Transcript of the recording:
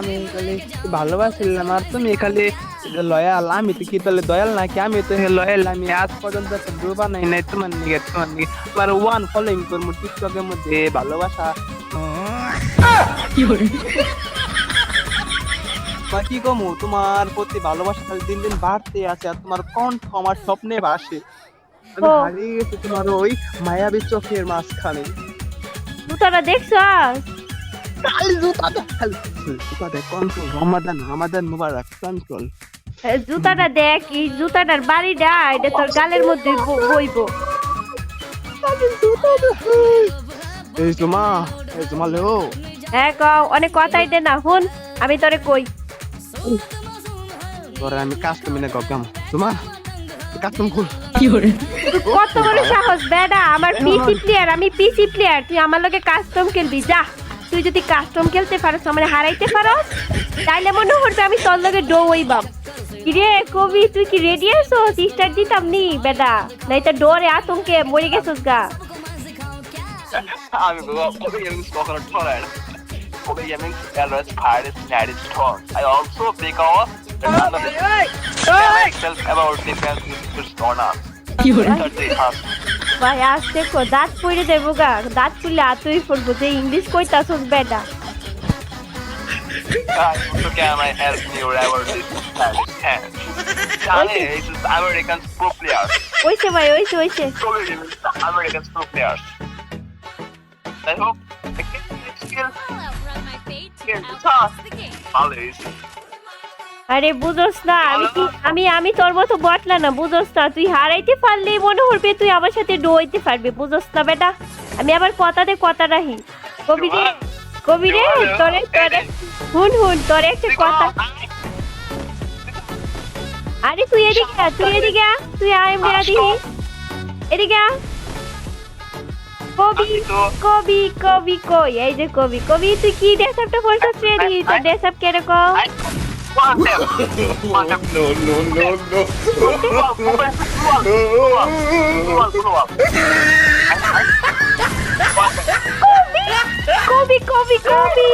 আমি খালি ভালোবাসছিলাম আর তুমি খালি লয়াল। আমি তো কি তাহলে দয়াল নাকি? আমি তো লয়াল। আমি আজ পর্যন্ত একটা ভিডিও বানাই নাই তোমার নিকে তোমার ওয়ান ফলোইং করবো টিকটকের মধ্যে ভালোবাসা। তোমার কি কমু, তোমার প্রতি ভালোবাসা খালি দিন দিন বাড়তে আছে আর তোমার কণ্ঠ আমার স্বপ্নে ভাসে। আমি ও হারিয়ে গেছি তোমার ওই মায়াবী চোখের মাঝখানে। জুতাটা দেখছস? খালি জুতা দেখ, খালি জুতা দেখ। কন্ট্রোল, রমাদান রমাদান মুবারক, কন্ট্রোল। জুতাটা দেখ, এই জুতাটার বাড়িটা এটা তোর গালের মধ্যে বইবো। এই জমা, এই জমা লো। হ্যাঁ ক, অনেক কথাই দে না হুন, আমি তোরে কই। তোরে আমি কাস্টম এনে গগাম। জমা কাস্টম খুল। কত বড় সাহস বেডা, আমার পিসি প্লেয়ার, আমি পিসি প্লেয়ার, তুই আমার লগে কাস্টম খেলবি? যা, তুই যদি কাস্টম খেলতে পারস, মানে হারাইতে পারস, তাইলে মনে হচ্ছে আমি তোর লগে ডো হইবাম। কিরে কবি, তুই কি রেডি আছো? স্টার্ট দিতাম নি বেডা, নাই তো ডোরে আতঙ্কে মরে গেছস গা। আমি কবে গেমিং কখনো ঠরাই না। কবে gaming always hardest nearest strong. I also because the knowledge self about defense is on us. ভাই আজ দেখো দাঁত পড়ে দেবো গা, দাঁত পড়লে আতুই পড়বো যে English কইতাছস বেডা। So can I help you about this hand? জানে it is American pro players. ওইছে ভাই, ওইছে ওইছে। Kove gেমিং American pro players. I hope the skill ভালো হয়েছে। আরে বুঝোস না, আমি তোর মতো বটলা না, বুঝোস না? তুই হারাইতে পারলেই মনে হবে তুই আমার সাথে ডোইতে পারবি, বুঝোস না বেটা? আমি আবার কথাতে কথা রাখি। কবি রে, কবি রে, তোরে তোরে হুন হুন, তোরে একটা কথা। আরে তুই এদিকে আ, তুই এদিকে আ, তুই আয় মেরা দিহি এদিকে আ। কবি কবি কবি কই? এই যে কবি, কবি তুই কি ড্রেসআপটা পরছিস রে? দি তোর ড্রেসআপ কিরকম? One step. No, no, no, no. কবি কবি কবি কবি